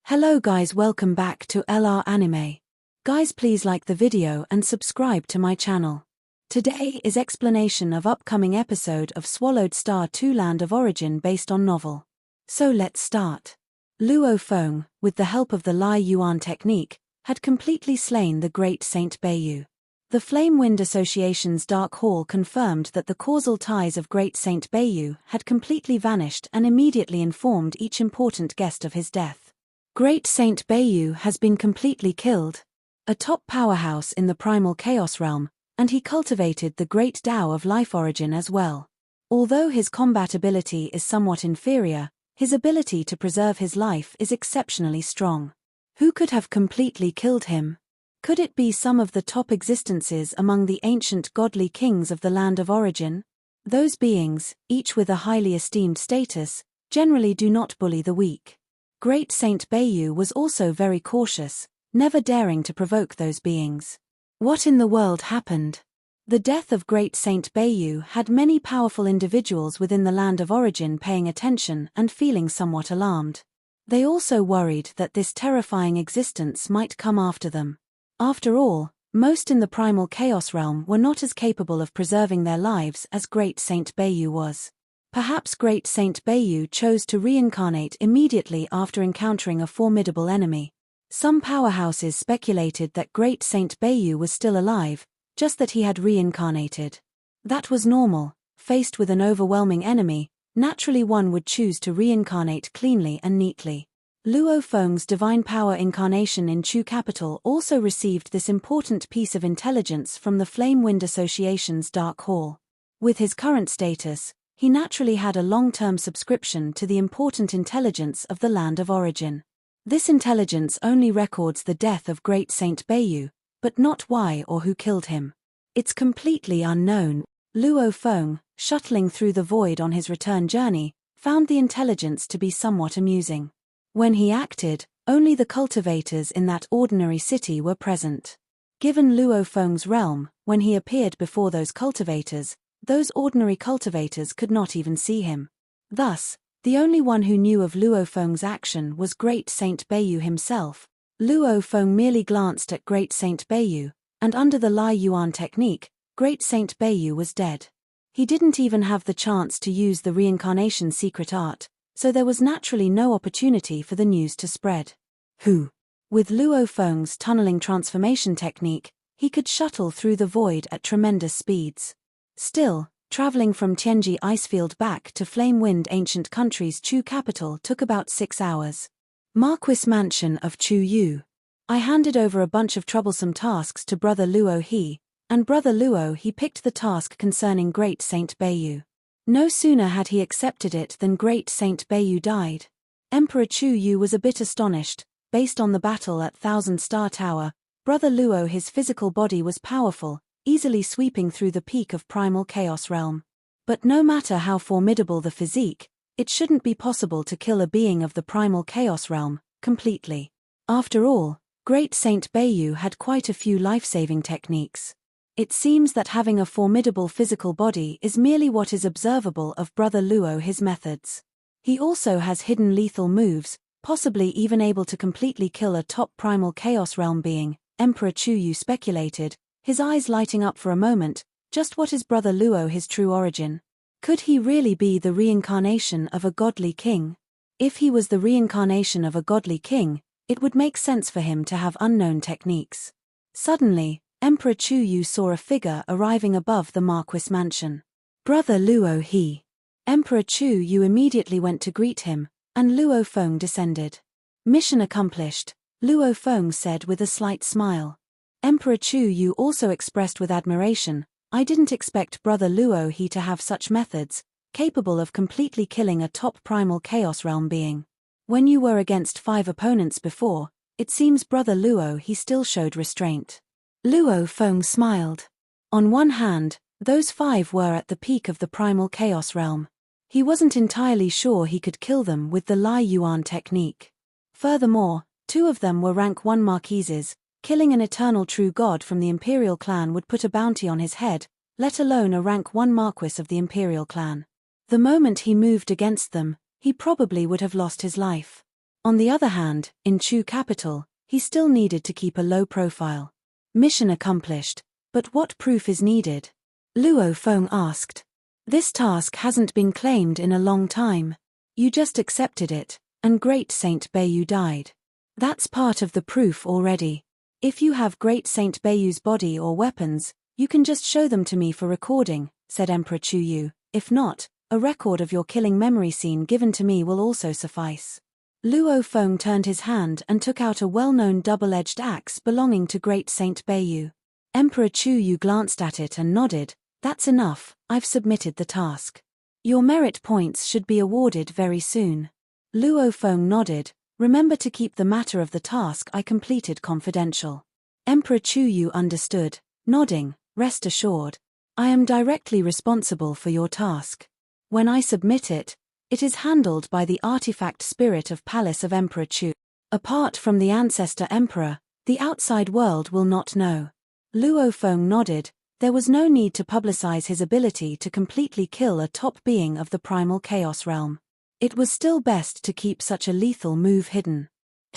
Hello guys, welcome back to LR Anime. Guys, please like the video and subscribe to my channel. Today is explanation of upcoming episode of Swallowed Star 2 Land of Origin based on novel. So let's start. Luo Feng, with the help of the Lai Yuan technique, had completely slain the great Saint Beiyu. The Flame Wind Association's Dark Hall confirmed that the causal ties of great Saint Beiyu had completely vanished and immediately informed each important guest of his death. Great Saint Beiyu has been completely killed. A top powerhouse in the primal chaos realm, and he cultivated the great Tao of life origin as well. Although his combat ability is somewhat inferior, his ability to preserve his life is exceptionally strong. Who could have completely killed him? Could it be some of the top existences among the ancient godly kings of the land of origin? Those beings, each with a highly esteemed status, generally do not bully the weak. Great Saint Beiyu was also very cautious, never daring to provoke those beings. What in the world happened? The death of Great Saint Beiyu had many powerful individuals within the land of origin paying attention and feeling somewhat alarmed. They also worried that this terrifying existence might come after them. After all, most in the primal chaos realm were not as capable of preserving their lives as Great Saint Beiyu was. Perhaps Great Saint Beiyu chose to reincarnate immediately after encountering a formidable enemy. Some powerhouses speculated that Great Saint Beiyu was still alive, just that he had reincarnated. That was normal. Faced with an overwhelming enemy, naturally one would choose to reincarnate cleanly and neatly. Luo Feng's divine power incarnation in Chu capital also received this important piece of intelligence from the Flame Wind Association's Dark Hall. With his current status, he naturally had a long-term subscription to the important intelligence of the land of origin. This intelligence only records the death of Great Saint Beiyu, but not why or who killed him. It's completely unknown. Luo Feng, shuttling through the void on his return journey, found the intelligence to be somewhat amusing. When he acted, only the cultivators in that ordinary city were present. Given Luo Feng's realm, when he appeared before those cultivators, those ordinary cultivators could not even see him. Thus, the only one who knew of Luo Feng's action was Great Saint Beiyu himself. Luo Feng merely glanced at Great Saint Beiyu, and under the Lai Yuan technique, Great Saint Beiyu was dead. He didn't even have the chance to use the reincarnation secret art, so there was naturally no opportunity for the news to spread. Who? With Luo Feng's tunneling transformation technique, he could shuttle through the void at tremendous speeds. Still, traveling from Tianji Icefield back to Flame Wind Ancient Country's Chu capital took about 6 hours. Marquis Mansion of Chu Yu. I handed over a bunch of troublesome tasks to Brother Luo He, and Brother Luo He picked the task concerning Great Saint Beiyu. No sooner had he accepted it than Great Saint Beiyu died. Emperor Chu Yu was a bit astonished. Based on the battle at Thousand Star Tower, Brother Luo His physical body was powerful, easily sweeping through the peak of primal chaos realm. But no matter how formidable the physique, it shouldn't be possible to kill a being of the primal chaos realm completely. After all, Great Saint Beiyu had quite a few life-saving techniques. It seems that having a formidable physical body is merely what is observable of Brother Luo His methods. He also has hidden lethal moves, possibly even able to completely kill a top primal chaos realm being, Emperor Chu Yu speculated, his eyes lighting up for a moment. Just what is Brother Luo His true origin? Could he really be the reincarnation of a godly king? If he was the reincarnation of a godly king, it would make sense for him to have unknown techniques. Suddenly, Emperor Chu Yu saw a figure arriving above the Marquis Mansion. Brother Luo He. Emperor Chu Yu immediately went to greet him, and Luo Feng descended. Mission accomplished, Luo Feng said with a slight smile. Emperor Chu Yu also expressed with admiration, I didn't expect Brother Luo He to have such methods, capable of completely killing a top primal chaos realm being. When you were against 5 opponents before, it seems Brother Luo He still showed restraint. Luo Feng smiled. On one hand, those 5 were at the peak of the primal chaos realm. He wasn't entirely sure he could kill them with the Lai Yuan technique. Furthermore, 2 of them were rank 1 marquises. Killing an eternal true god from the imperial clan would put a bounty on his head, let alone a rank 1 marquis of the imperial clan. The moment he moved against them, he probably would have lost his life. On the other hand, in Chu capital, he still needed to keep a low profile. Mission accomplished, but what proof is needed? Luo Feng asked. This task hasn't been claimed in a long time. You just accepted it, and Great Saint Bayu died. That's part of the proof already. If you have Great Saint Bayu's body or weapons, you can just show them to me for recording, said Emperor Chu Yu. If not, a record of your killing memory scene given to me will also suffice. Luo Feng turned his hand and took out a well-known double-edged axe belonging to Great Saint Bayu. Emperor Chu Yu glanced at it and nodded. That's enough, I've submitted the task. Your merit points should be awarded very soon. Luo Feng nodded. Remember to keep the matter of the task I completed confidential. Emperor Chu Yu understood, nodding. Rest assured. I am directly responsible for your task. When I submit it, it is handled by the artifact spirit of Palace of Emperor Chu. Apart from the ancestor emperor, the outside world will not know. Luo Feng nodded. There was no need to publicize his ability to completely kill a top being of the primal chaos realm. It was still best to keep such a lethal move hidden.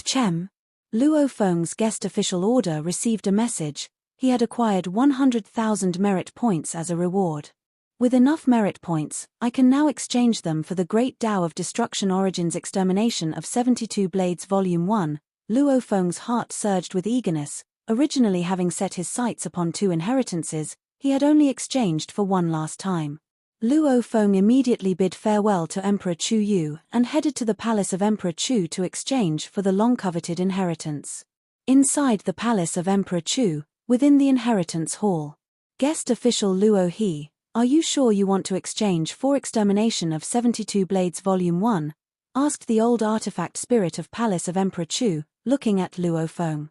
Chem. Luo Feng's guest official order received a message. He had acquired 100,000 merit points as a reward. With enough merit points, I can now exchange them for the Great Tao of Destruction Origins Extermination of 72 Blades Volume 1. Luo Feng's heart surged with eagerness. Originally having set his sights upon 2 inheritances, he had only exchanged for one last time. Luo Feng immediately bid farewell to Emperor Chu Yu and headed to the palace of Emperor Chu to exchange for the long-coveted inheritance. Inside the palace of Emperor Chu, within the inheritance hall. Guest official Luo He, are you sure you want to exchange for Extermination of 72 Blades Volume 1? Asked the old artifact spirit of Palace of Emperor Chu, looking at Luo Feng.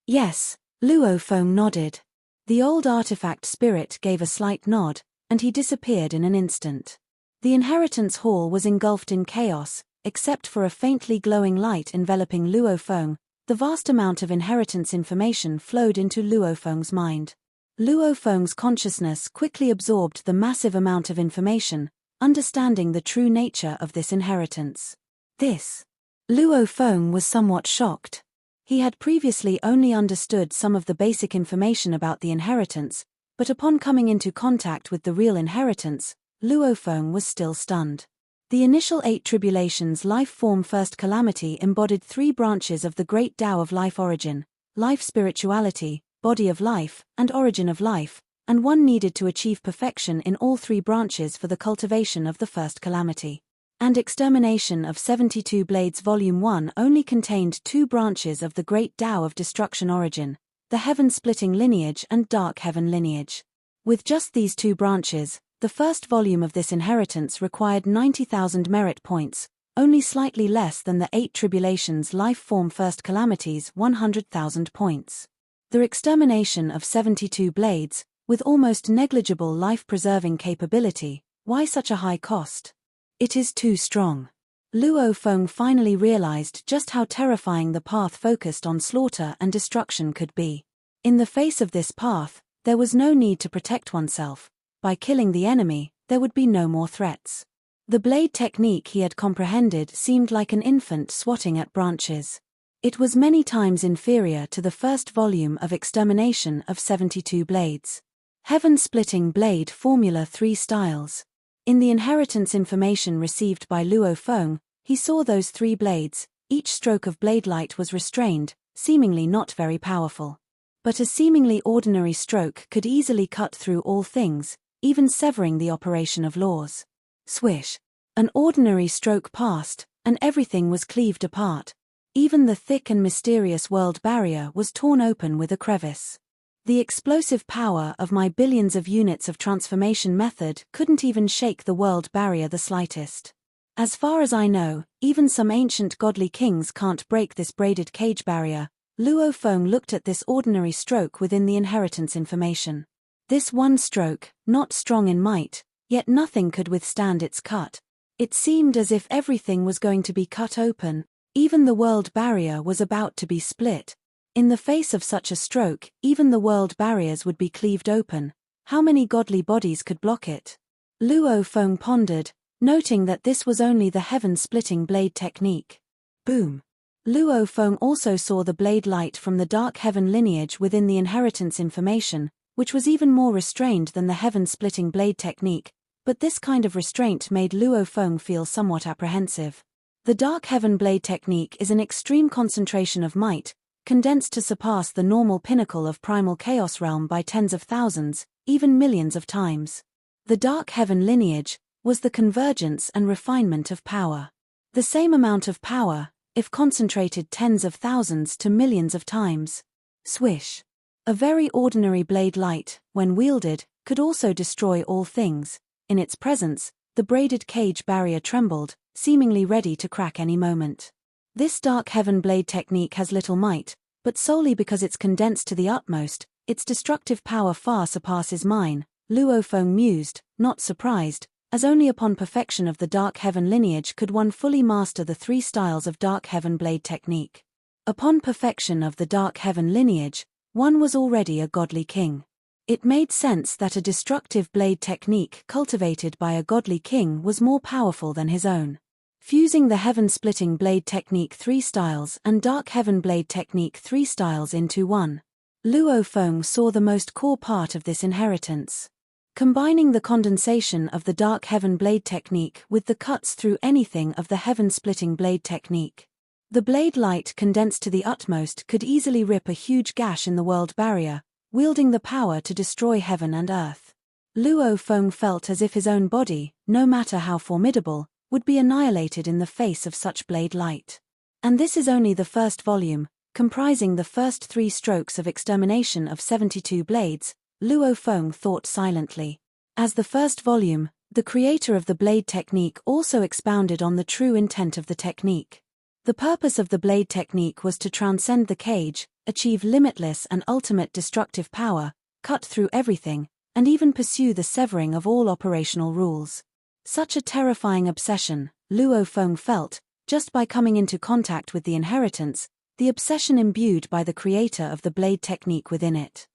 Yes, Luo Feng nodded. The old artifact spirit gave a slight nod, and he disappeared in an instant. The inheritance hall was engulfed in chaos, except for a faintly glowing light enveloping Luo Feng. The vast amount of inheritance information flowed into Luo Feng's mind. Luo Feng's consciousness quickly absorbed the massive amount of information, understanding the true nature of this inheritance. Luo Feng was somewhat shocked. He had previously only understood some of the basic information about the inheritance, but upon coming into contact with the real inheritance, Luo Feng was still stunned. The initial 8 tribulations life form first calamity embodied 3 branches of the great Tao of life: origin, life spirituality, body of life, and origin of life, and one needed to achieve perfection in all 3 branches for the cultivation of the first calamity. And Extermination of 72 Blades Volume 1 only contained 2 branches of the great Tao of destruction: origin, the heaven-splitting lineage and dark heaven lineage. With just these 2 branches, the first volume of this inheritance required 90,000 merit points, only slightly less than the 8 tribulations life form first calamities' 100,000 points. The Extermination of 72 Blades, with almost negligible life-preserving capability, why such a high cost? It is too strong. Luo Feng finally realized just how terrifying the path focused on slaughter and destruction could be. In the face of this path, there was no need to protect oneself. By killing the enemy, there would be no more threats. The blade technique he had comprehended seemed like an infant swatting at branches. It was many times inferior to the first volume of Extermination of 72 Blades. Heaven-splitting blade formula: 3 styles. In the inheritance information received by Luo Feng, he saw those 3 blades. Each stroke of blade light was restrained, seemingly not very powerful. But a seemingly ordinary stroke could easily cut through all things, even severing the operation of laws. Swish. An ordinary stroke passed, and everything was cleaved apart. Even the thick and mysterious world barrier was torn open with a crevice. The explosive power of my billions of units of transformation method couldn't even shake the world barrier the slightest. As far as I know, even some ancient godly kings can't break this braided cage barrier. Luo Feng looked at this ordinary stroke within the inheritance information. This one stroke, not strong in might, yet nothing could withstand its cut. It seemed as if everything was going to be cut open. Even the world barrier was about to be split. In the face of such a stroke, even the world barriers would be cleaved open. How many godly bodies could block it? Luo Feng pondered, noting that this was only the heaven-splitting blade technique. Boom. Luo Feng also saw the blade light from the dark heaven lineage within the inheritance information, which was even more restrained than the heaven-splitting blade technique, but this kind of restraint made Luo Feng feel somewhat apprehensive. The dark heaven blade technique is an extreme concentration of might, condensed to surpass the normal pinnacle of primal chaos realm by tens of thousands, even millions of times. The dark heaven lineage was the convergence and refinement of power. The same amount of power, if concentrated tens of thousands to millions of times. Swish. A very ordinary blade light, when wielded, could also destroy all things. In its presence, the braided cage barrier trembled, seemingly ready to crack any moment. This dark heaven blade technique has little might, but solely because it's condensed to the utmost, its destructive power far surpasses mine, Luo Feng mused, not surprised, as only upon perfection of the dark heaven lineage could one fully master the 3 styles of dark heaven blade technique. Upon perfection of the dark heaven lineage, one was already a godly king. It made sense that a destructive blade technique cultivated by a godly king was more powerful than his own. Fusing the heaven-splitting blade technique 3 styles and dark heaven blade technique 3 styles into one, Luo Feng saw the most core part of this inheritance. Combining the condensation of the dark heaven blade technique with the cuts through anything of the heaven-splitting blade technique. The blade light condensed to the utmost could easily rip a huge gash in the world barrier, wielding the power to destroy heaven and earth. Luo Feng felt as if his own body, no matter how formidable, would be annihilated in the face of such blade light. And this is only the first volume, comprising the first 3 strokes of extermination of 72 blades, Luo Feng thought silently. As the first volume, the creator of the blade technique also expounded on the true intent of the technique. The purpose of the blade technique was to transcend the cage, achieve limitless and ultimate destructive power, cut through everything, and even pursue the severing of all operational rules. Such a terrifying obsession, Luo Feng felt, just by coming into contact with the inheritance, the obsession imbued by the creator of the blade technique within it.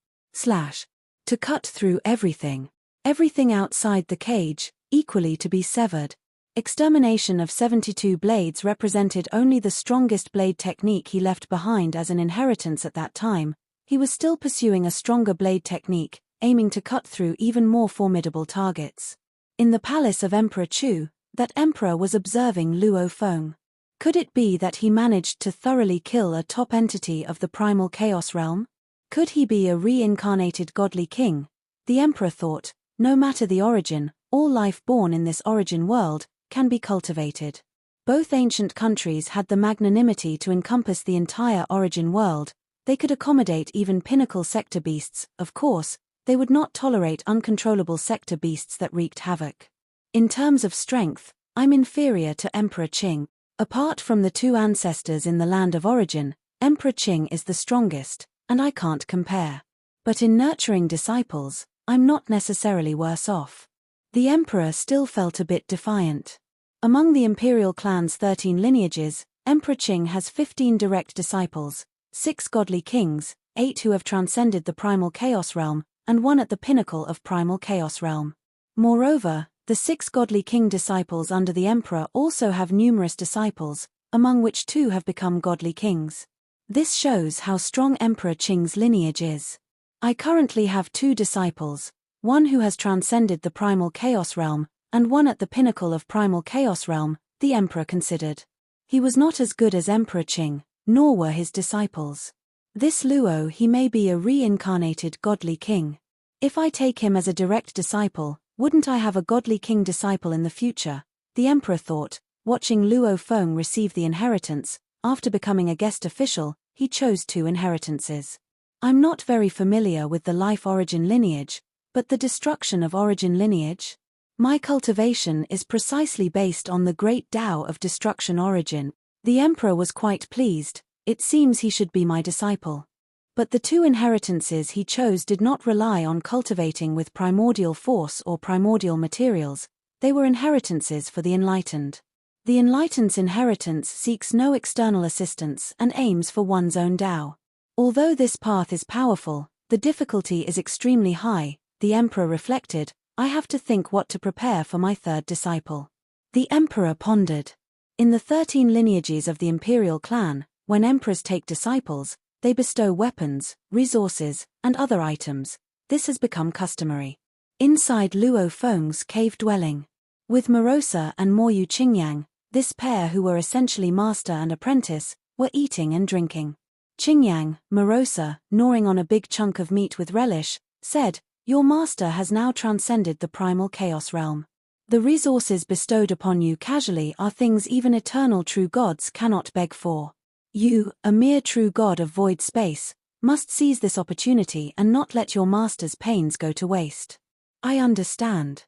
To cut through everything. Everything outside the cage, equally to be severed. Extermination of 72 blades represented only the strongest blade technique he left behind as an inheritance at that time. He was still pursuing a stronger blade technique, aiming to cut through even more formidable targets. In the palace of Emperor Chu, that emperor was observing Luo Feng. Could it be that he managed to thoroughly kill a top entity of the primal chaos realm? Could he be a reincarnated godly king? The emperor thought, no matter the origin, all life born in this origin world can be cultivated. Both ancient countries had the magnanimity to encompass the entire origin world. They could accommodate even pinnacle sector beasts. Of course, they would not tolerate uncontrollable sector beasts that wreaked havoc. In terms of strength, I'm inferior to Emperor Qing. Apart from the 2 ancestors in the land of origin, Emperor Qing is the strongest, and I can't compare. But in nurturing disciples, I'm not necessarily worse off. The emperor still felt a bit defiant. Among the imperial clan's 13 lineages, Emperor Qing has 15 direct disciples, 6 godly kings, 8 who have transcended the primal chaos realm, and 1 at the pinnacle of primal chaos realm. Moreover, the 6 godly king disciples under the emperor also have numerous disciples, among which 2 have become godly kings. This shows how strong Emperor Qing's lineage is. I currently have 2 disciples, 1 who has transcended the primal chaos realm, and 1 at the pinnacle of primal chaos realm, the emperor considered. He was not as good as Emperor Qing, nor were his disciples. This Luo he may be a reincarnated godly king. If I take him as a direct disciple, wouldn't I have a godly king disciple in the future? The emperor thought, watching Luo Feng receive the inheritance. After becoming a guest official, he chose 2 inheritances. I'm not very familiar with the life origin lineage, but the destruction of origin lineage? My cultivation is precisely based on the great Tao of destruction origin. The emperor was quite pleased. It seems he should be my disciple. But the 2 inheritances he chose did not rely on cultivating with primordial force or primordial materials. They were inheritances for the enlightened. The enlightened's inheritance seeks no external assistance and aims for one's own Tao. Although this path is powerful, the difficulty is extremely high, the emperor reflected. I have to think what to prepare for my 3rd disciple. The emperor pondered. In the 13 lineages of the imperial clan, when emperors take disciples, they bestow weapons, resources, and other items. This has become customary. Inside Luo Feng's cave dwelling. With Morosa and Moyu Qingyang, this pair who were essentially master and apprentice, were eating and drinking. Qingyang, Morosa, gnawing on a big chunk of meat with relish, said, "Your master has now transcended the primal chaos realm. The resources bestowed upon you casually are things even eternal true gods cannot beg for. You, a mere true god of void space, must seize this opportunity and not let your master's pains go to waste." I understand.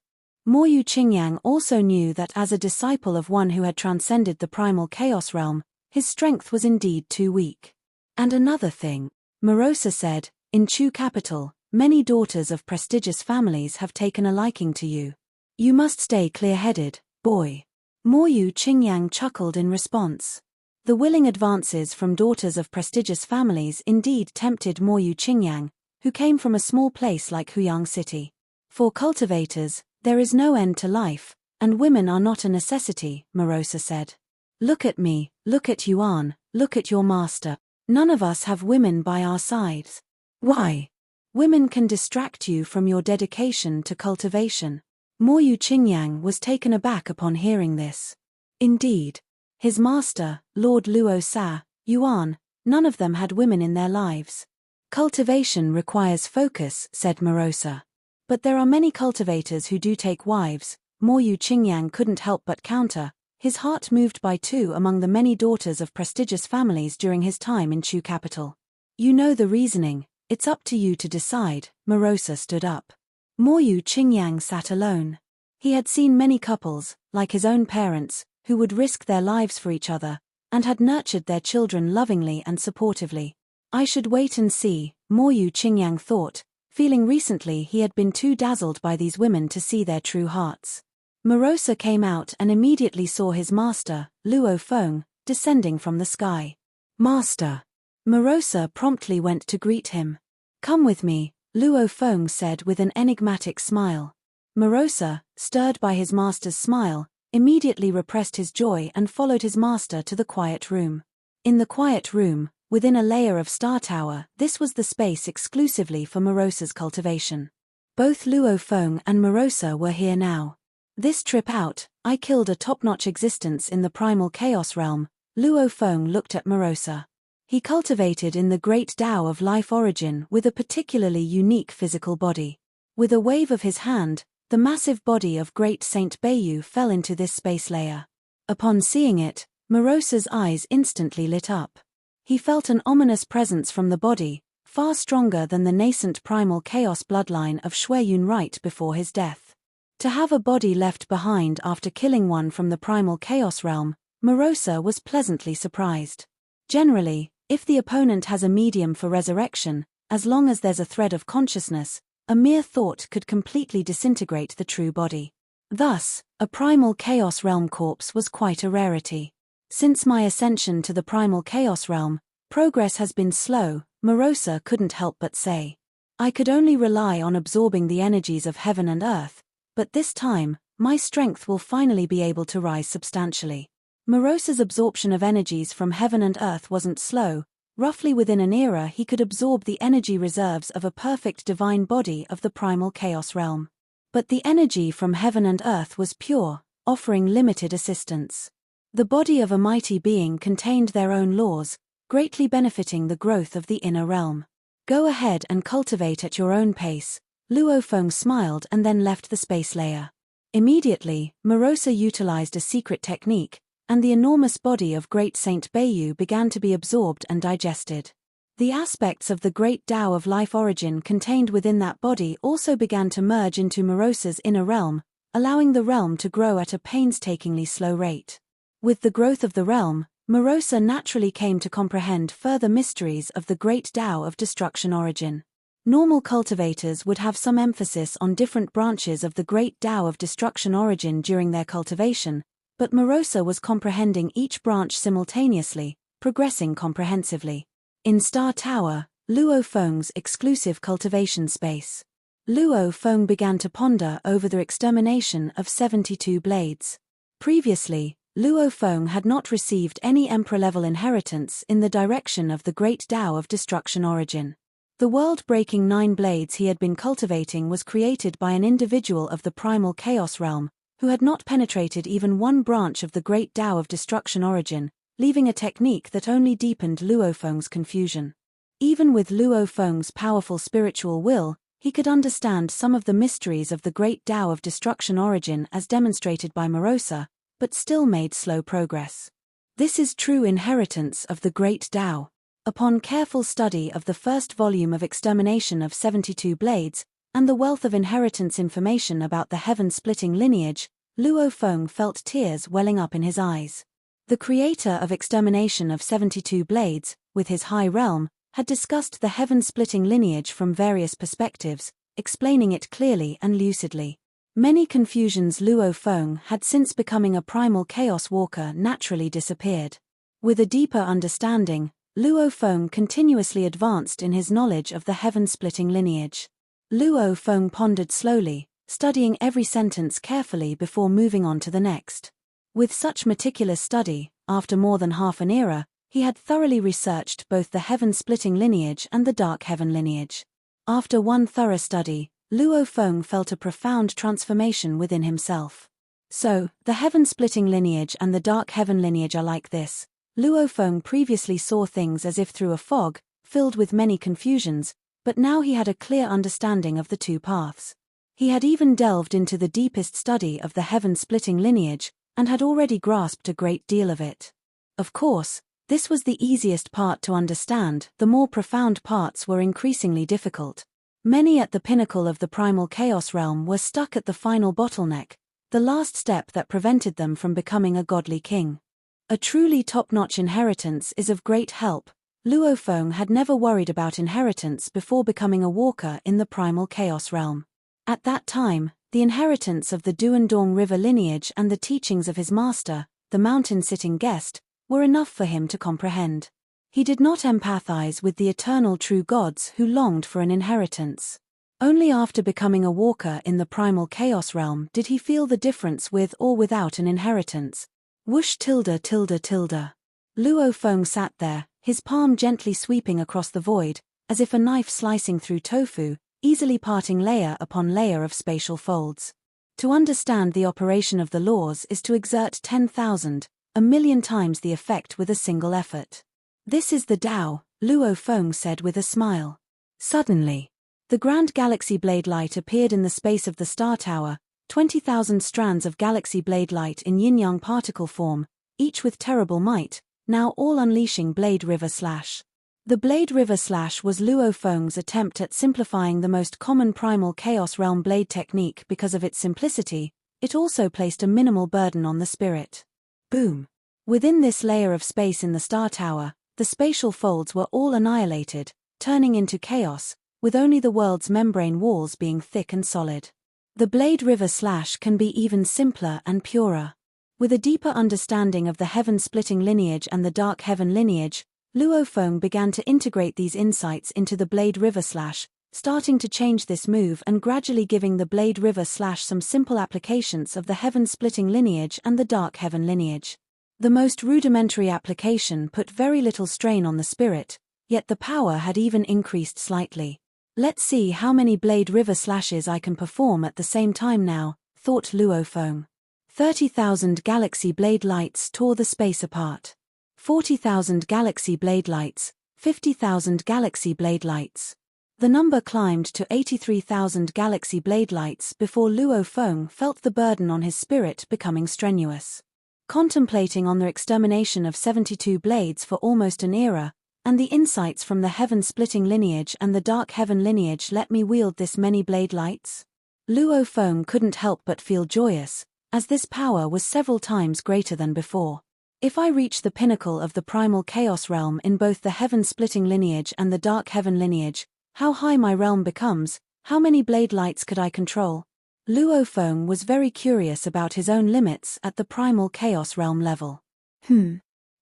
Moyu Qingyang also knew that as a disciple of one who had transcended the primal chaos realm, his strength was indeed too weak. And another thing, Morosa said, in Chu capital, many daughters of prestigious families have taken a liking to you. You must stay clear-headed, boy. Moyu Qingyang chuckled in response. The willing advances from daughters of prestigious families indeed tempted Moyu Qingyang, who came from a small place like Huyang City. For cultivators, there is no end to life, and women are not a necessity, Morosa said. Look at me, look at Yuan, look at your master. None of us have women by our sides. Why? Women can distract you from your dedication to cultivation. Moyu Qingyang was taken aback upon hearing this. Indeed. His master, Lord Luo Sa, Yuan, none of them had women in their lives. Cultivation requires focus, said Morosa. But there are many cultivators who do take wives, Moyu Qingyang couldn't help but counter, his heart moved by two among the many daughters of prestigious families during his time in Chu capital. You know the reasoning, it's up to you to decide. Morosa stood up. Moyu Qingyang sat alone. He had seen many couples, like his own parents, who would risk their lives for each other, and had nurtured their children lovingly and supportively. I should wait and see, Moyu Qingyang thought, feeling recently he had been too dazzled by these women to see their true hearts. Morosa came out and immediately saw his master, Luo Feng, descending from the sky. Master! Morosa promptly went to greet him. Come with me, Luo Feng said with an enigmatic smile. Morosa, stirred by his master's smile, immediately repressed his joy and followed his master to the quiet room. In the quiet room, within a layer of star tower, this was the space exclusively for Morosa's cultivation. Both Luo Feng and Morosa were here now. This trip out, I killed a top-notch existence in the primal chaos realm. Luo Feng looked at Morosa. He cultivated in the great Tao of life origin with a particularly unique physical body. With a wave of his hand, the massive body of great Saint Bayu fell into this space layer. Upon seeing it, Morosa's eyes instantly lit up. He felt an ominous presence from the body, far stronger than the nascent primal chaos bloodline of Shuiyun right before his death. To have a body left behind after killing one from the primal chaos realm, Morosa was pleasantly surprised. Generally, if the opponent has a medium for resurrection, as long as there's a thread of consciousness, a mere thought could completely disintegrate the true body. Thus, a primal chaos realm corpse was quite a rarity. Since my ascension to the primal chaos realm, progress has been slow, Morosa couldn't help but say. I could only rely on absorbing the energies of heaven and earth, but this time, my strength will finally be able to rise substantially. Morosa's absorption of energies from heaven and earth wasn't slow. Roughly within an era he could absorb the energy reserves of a perfect divine body of the primal chaos realm. But the energy from heaven and earth was pure, offering limited assistance. The body of a mighty being contained their own laws, greatly benefiting the growth of the inner realm. Go ahead and cultivate at your own pace. Luo Feng smiled and then left the space layer. Immediately, Morosa utilized a secret technique, and the enormous body of Great Saint Bayu began to be absorbed and digested. The aspects of the great Tao of life origin contained within that body also began to merge into Morosa's inner realm, allowing the realm to grow at a painstakingly slow rate. With the growth of the realm, Morosa naturally came to comprehend further mysteries of the great Tao of destruction origin. Normal cultivators would have some emphasis on different branches of the great Tao of destruction origin during their cultivation, but Morosa was comprehending each branch simultaneously, progressing comprehensively. In Star Tower, Luo Feng's exclusive cultivation space. Luo Feng began to ponder over the extermination of 72 blades. Previously, Luo Feng had not received any emperor-level inheritance in the direction of the great Tao of destruction origin. The world-breaking 9 blades he had been cultivating was created by an individual of the primal chaos realm, who had not penetrated even one branch of the great Tao of destruction origin, leaving a technique that only deepened Luo Feng's confusion. Even with Luo Feng's powerful spiritual will, he could understand some of the mysteries of the great Tao of destruction origin as demonstrated by Morosa, but still made slow progress. This is true inheritance of the great Tao. Upon careful study of the first volume of Extermination of 72 Blades, and the wealth of inheritance information about the heaven-splitting lineage, Luo Feng felt tears welling up in his eyes. The creator of Extermination of 72 Blades, with his high realm, had discussed the heaven-splitting lineage from various perspectives, explaining it clearly and lucidly. Many confusions Luo Feng had since becoming a primal chaos walker naturally disappeared. With a deeper understanding, Luo Feng continuously advanced in his knowledge of the heaven-splitting lineage. Luo Feng pondered slowly, studying every sentence carefully before moving on to the next. With such meticulous study, after more than half an era, he had thoroughly researched both the heaven-splitting lineage and the dark heaven lineage. After one thorough study, Luo Feng felt a profound transformation within himself. So, the heaven-splitting lineage and the dark heaven lineage are like this. Luo Feng previously saw things as if through a fog, filled with many confusions, but now he had a clear understanding of the two paths. He had even delved into the deepest study of the heaven-splitting lineage, and had already grasped a great deal of it. Of course, this was the easiest part to understand. The more profound parts were increasingly difficult. Many at the pinnacle of the primal chaos realm were stuck at the final bottleneck, the last step that prevented them from becoming a godly king. A truly top-notch inheritance is of great help. Luo Feng had never worried about inheritance before becoming a walker in the primal chaos realm. At that time, the inheritance of the Duandong River lineage and the teachings of his master, the mountain-sitting guest, were enough for him to comprehend. He did not empathize with the eternal true gods who longed for an inheritance. Only after becoming a walker in the primal chaos realm did he feel the difference with or without an inheritance. Whoosh tilde tilde tilde. Luo Feng sat there, his palm gently sweeping across the void, as if a knife slicing through tofu, easily parting layer upon layer of spatial folds. To understand the operation of the laws is to exert 10,000, a million times the effect with a single effort. This is the Tao, Luo Feng said with a smile. Suddenly, the grand galaxy blade light appeared in the space of the star tower, 20,000 strands of galaxy blade light in yin-yang particle form, each with terrible might, now all unleashing Blade River Slash. The Blade River Slash was Luo Feng's attempt at simplifying the most common primal chaos realm blade technique. Because of its simplicity, it also placed a minimal burden on the spirit. Boom! Within this layer of space in the star tower, the spatial folds were all annihilated, turning into chaos, with only the world's membrane walls being thick and solid. The Blade River Slash can be even simpler and purer. With a deeper understanding of the heaven-splitting lineage and the dark heaven lineage, Luo Feng began to integrate these insights into the Blade River Slash, starting to change this move and gradually giving the Blade River Slash some simple applications of the heaven-splitting lineage and the dark heaven lineage. The most rudimentary application put very little strain on the spirit, yet the power had even increased slightly. Let's see how many Blade River Slashes I can perform at the same time now, thought Luo Feng. 30,000 galaxy blade lights tore the space apart. 40,000 galaxy blade lights, 50,000 galaxy blade lights. The number climbed to 83,000 galaxy blade lights before Luo Feng felt the burden on his spirit becoming strenuous. Contemplating on the extermination of 72 blades for almost an era, and the insights from the heaven-splitting lineage and the dark heaven lineage let me wield this many blade lights? Luo Feng couldn't help but feel joyous, as this power was several times greater than before. If I reach the pinnacle of the primal chaos realm in both the heaven-splitting lineage and the dark heaven lineage, how high my realm becomes, how many blade lights could I control? Luo Feng was very curious about his own limits at the primal chaos realm level.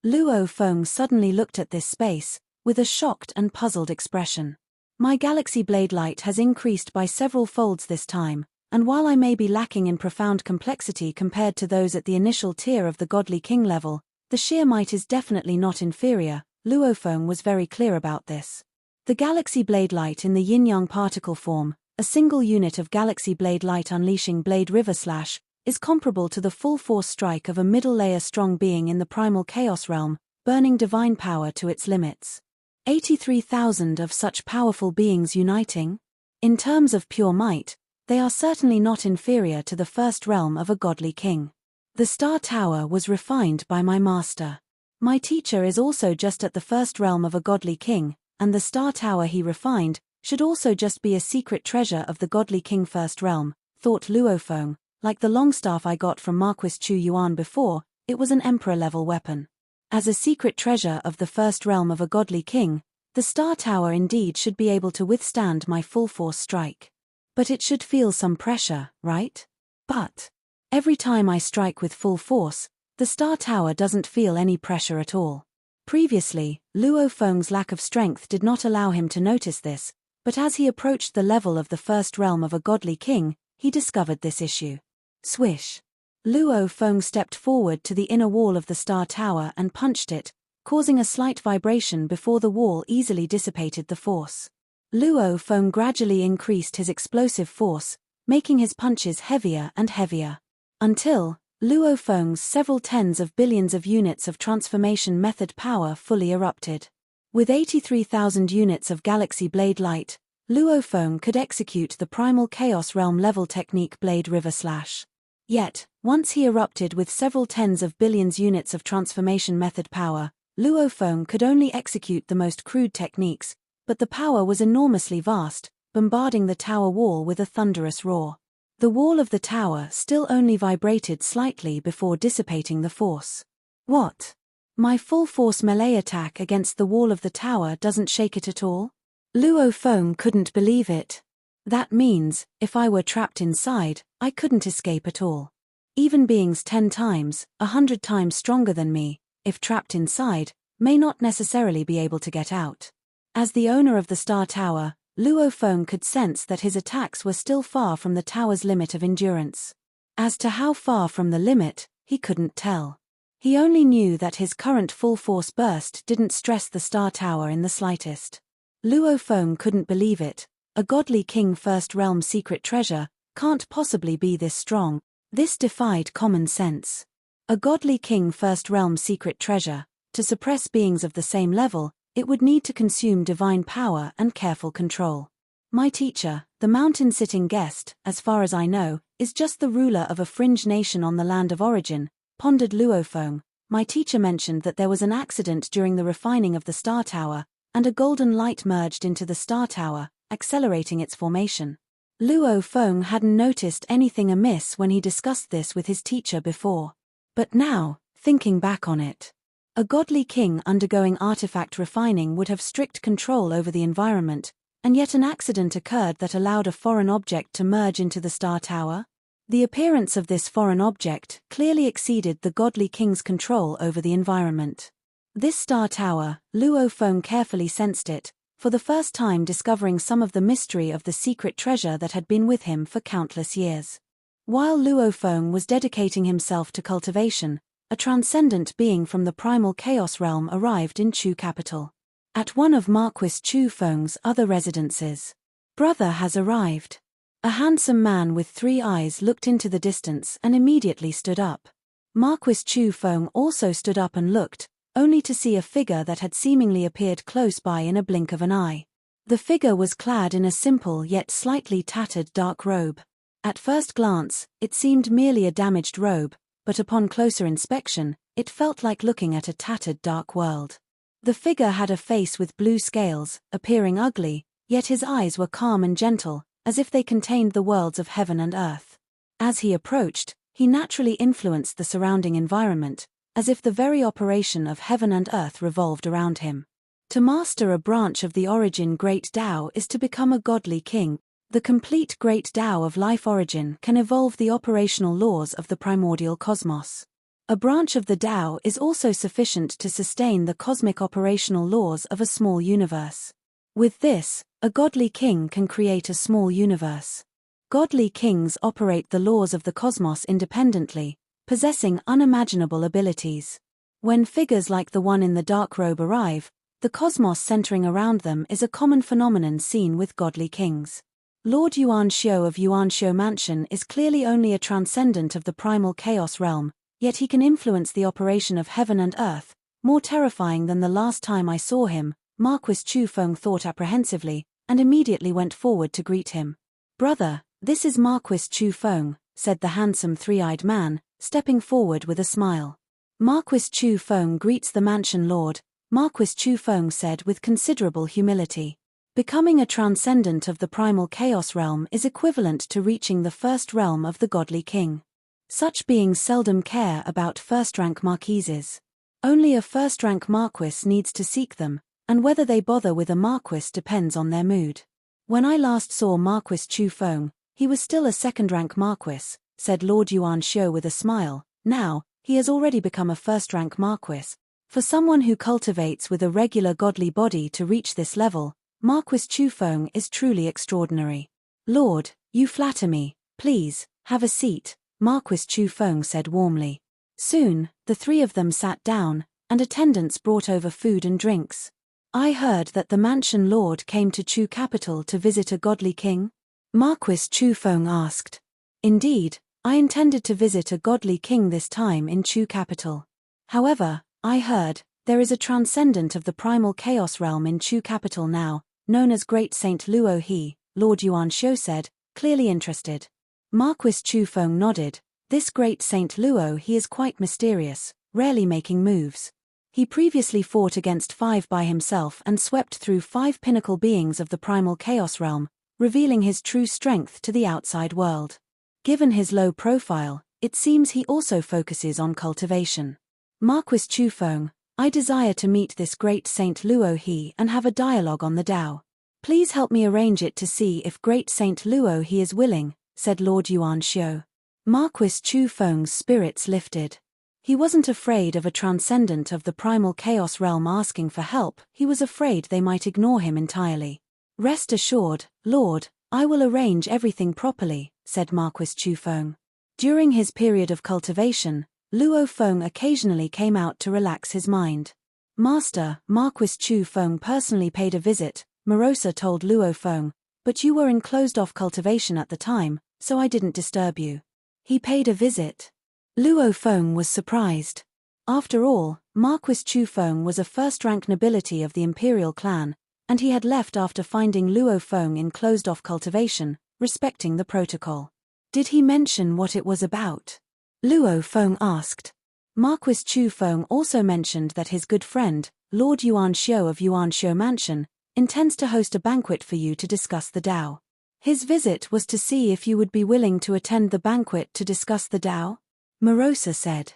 Luo Feng suddenly looked at this space, with a shocked and puzzled expression. My galaxy blade light has increased by several folds this time, and while I may be lacking in profound complexity compared to those at the initial tier of the godly king level, the sheer might is definitely not inferior. Luofeng was very clear about this. The galaxy blade light in the yin-yang particle form, a single unit of galaxy blade light unleashing blade river slash, is comparable to the full force strike of a middle-layer strong being in the primal chaos realm, burning divine power to its limits. 83,000 of such powerful beings uniting? In terms of pure might, they are certainly not inferior to the first realm of a godly king. The Star Tower was refined by my master. My teacher is also just at the first realm of a godly king, and the Star Tower he refined should also just be a secret treasure of the godly king first realm, thought Luofeng. Like the longstaff I got from Marquis Chu Yuan before, it was an emperor-level weapon. As a secret treasure of the first realm of a godly king, the Star Tower indeed should be able to withstand my full-force strike. But it should feel some pressure, right? But every time I strike with full force, the Star Tower doesn't feel any pressure at all. Previously, Luofeng's lack of strength did not allow him to notice this, but as he approached the level of the first realm of a godly king, he discovered this issue. Swish. Luofeng stepped forward to the inner wall of the Star Tower and punched it, causing a slight vibration before the wall easily dissipated the force. Luofeng gradually increased his explosive force, making his punches heavier and heavier. Until Luofeng's several tens of billions of units of transformation method power fully erupted. With 83,000 units of galaxy blade light, Luofeng could execute the primal chaos realm level technique blade river slash. Yet, once he erupted with several tens of billions units of transformation method power, Luofeng could only execute the most crude techniques, but the power was enormously vast, bombarding the tower wall with a thunderous roar. The wall of the tower still only vibrated slightly before dissipating the force. What? My full-force melee attack against the wall of the tower doesn't shake it at all? Luofeng couldn't believe it. That means, if I were trapped inside, I couldn't escape at all. Even beings 10 times, 100 times stronger than me, if trapped inside, may not necessarily be able to get out. As the owner of the Star Tower, Luofeng could sense that his attacks were still far from the tower's limit of endurance. As to how far from the limit, he couldn't tell. He only knew that his current full-force burst didn't stress the Star Tower in the slightest. Luofeng couldn't believe it. A godly king first realm secret treasure can't possibly be this strong. This defied common sense. A godly king first realm secret treasure, to suppress beings of the same level, it would need to consume divine power and careful control. My teacher, the mountain-sitting guest, as far as I know, is just the ruler of a fringe nation on the land of origin, pondered Luofeng. My teacher mentioned that there was an accident during the refining of the Star Tower, and a golden light merged into the Star Tower, accelerating its formation. Luofeng hadn't noticed anything amiss when he discussed this with his teacher before. But now, thinking back on it, a godly king undergoing artifact refining would have strict control over the environment, and yet an accident occurred that allowed a foreign object to merge into the Star Tower? The appearance of this foreign object clearly exceeded the godly king's control over the environment. This Star Tower, Luofeng carefully sensed it, for the first time discovering some of the mystery of the secret treasure that had been with him for countless years. While Luofeng was dedicating himself to cultivation, a transcendent being from the primal chaos realm arrived in Chu capital. At one of Marquis Chu Feng's other residences. Brother has arrived. A handsome man with 3 eyes looked into the distance and immediately stood up. Marquis Chu Feng also stood up and looked, only to see a figure that had seemingly appeared close by in a blink of an eye. The figure was clad in a simple yet slightly tattered dark robe. At first glance, it seemed merely a damaged robe, but upon closer inspection, it felt like looking at a tattered dark world. The figure had a face with blue scales, appearing ugly, yet his eyes were calm and gentle, as if they contained the worlds of heaven and earth. As he approached, he naturally influenced the surrounding environment, as if the very operation of heaven and earth revolved around him. To master a branch of the origin Great Tao is to become a godly king. The complete Great Tao of life origin can evolve the operational laws of the primordial cosmos. A branch of the Tao is also sufficient to sustain the cosmic operational laws of a small universe. With this, a godly king can create a small universe. Godly kings operate the laws of the cosmos independently, possessing unimaginable abilities. When figures like the one in the dark robe arrive, the cosmos centering around them is a common phenomenon seen with godly kings. Lord Yuan Shou of Yuan Shou Mansion is clearly only a transcendent of the primal chaos realm, yet he can influence the operation of heaven and earth, more terrifying than the last time I saw him, Marquis Chu Feng thought apprehensively, and immediately went forward to greet him. Brother, this is Marquis Chu Feng, said the handsome three-eyed man, stepping forward with a smile. Marquis Chu Feng greets the mansion lord, Marquis Chu Feng said with considerable humility. Becoming a transcendent of the primal chaos realm is equivalent to reaching the first realm of the godly king. Such beings seldom care about first-rank marquises. Only a first-rank marquis needs to seek them, and whether they bother with a marquis depends on their mood. When I last saw Marquis Chu Feng, he was still a second-rank marquis, said Lord Yuan Shou with a smile. Now, he has already become a first-rank marquis. For someone who cultivates with a regular godly body to reach this level, Marquis Chu Feng is truly extraordinary. Lord, you flatter me. Please, have a seat, Marquis Chu Feng said warmly. Soon, the three of them sat down, and attendants brought over food and drinks. I heard that the mansion lord came to Chu capital to visit a godly king? Marquis Chu Feng asked. Indeed, I intended to visit a godly king this time in Chu capital. However, I heard, there is a transcendent of the primal chaos realm in Chu capital now, known as Great Saint Luo He, Lord Yuan Shou said, clearly interested. Marquis Chu Feng nodded. This Great Saint Luo He is quite mysterious, rarely making moves. He previously fought against 5 by himself and swept through 5 pinnacle beings of the primal chaos realm, revealing his true strength to the outside world. Given his low profile, it seems he also focuses on cultivation. Marquis Chu Feng, I desire to meet this Great Saint Luo He and have a dialogue on the Tao. Please help me arrange it to see if Great Saint Luo He is willing, said Lord Yuan Shou. Marquis Chu Feng's spirits lifted. He wasn't afraid of a transcendent of the primal chaos realm asking for help, he was afraid they might ignore him entirely. Rest assured, Lord, I will arrange everything properly, said Marquis Chu Feng. During his period of cultivation, Luo Feng occasionally came out to relax his mind. Master, Marquis Chu Feng personally paid a visit, Morosa told Luo Feng, but you were in closed-off cultivation at the time, so I didn't disturb you. He paid a visit. Luo Feng was surprised. After all, Marquis Chu Feng was a first-rank nobility of the imperial clan, and he had left after finding Luo Feng in closed-off cultivation, respecting the protocol. Did he mention what it was about? Luo Feng asked. Marquis Chu Feng also mentioned that his good friend, Lord Yuan Shou of Yuan Shou Mansion, intends to host a banquet for you to discuss the Tao. His visit was to see if you would be willing to attend the banquet to discuss the Tao? Morosa said.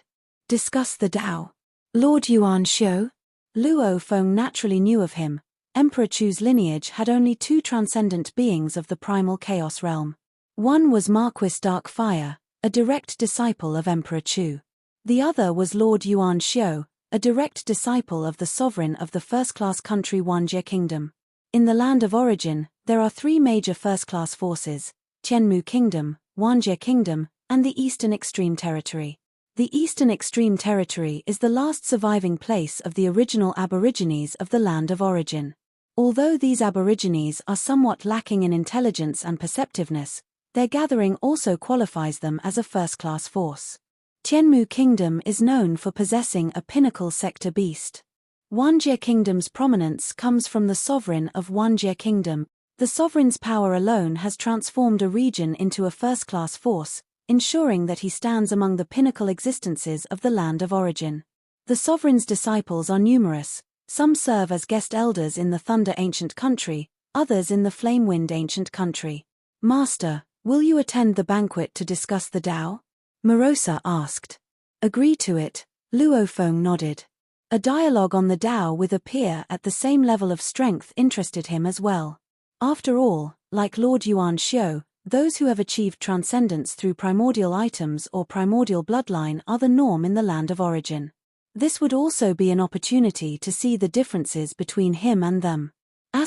Discuss the Tao. Lord Yuan Shou? Luo Feng naturally knew of him. Emperor Chu's lineage had only 2 transcendent beings of the primal chaos realm. One was Marquis Darkfire, a direct disciple of Emperor Chu. The other was Lord Yuan Shou, a direct disciple of the sovereign of the first-class country Wanjie Kingdom. In the land of origin, there are 3 major first-class forces, Tianmu Kingdom, Wanjie Kingdom, and the Eastern Extreme Territory. The Eastern Extreme Territory is the last surviving place of the original aborigines of the land of origin. Although these aborigines are somewhat lacking in intelligence and perceptiveness, their gathering also qualifies them as a first-class force. Tianmu Kingdom is known for possessing a pinnacle sector beast. Wanjie Kingdom's prominence comes from the sovereign of Wanjie Kingdom. The sovereign's power alone has transformed a region into a first-class force, ensuring that he stands among the pinnacle existences of the land of origin. The sovereign's disciples are numerous. Some serve as guest elders in the Thunder Ancient Country, others in the Flamewind Ancient Country. Master, will you attend the banquet to discuss the Tao? Morosa asked. Agree to it, Luo Feng nodded. A dialogue on the Tao with a peer at the same level of strength interested him as well. After all, like Lord Yuan Shou, those who have achieved transcendence through primordial items or primordial bloodline are the norm in the land of origin. This would also be an opportunity to see the differences between him and them. ************.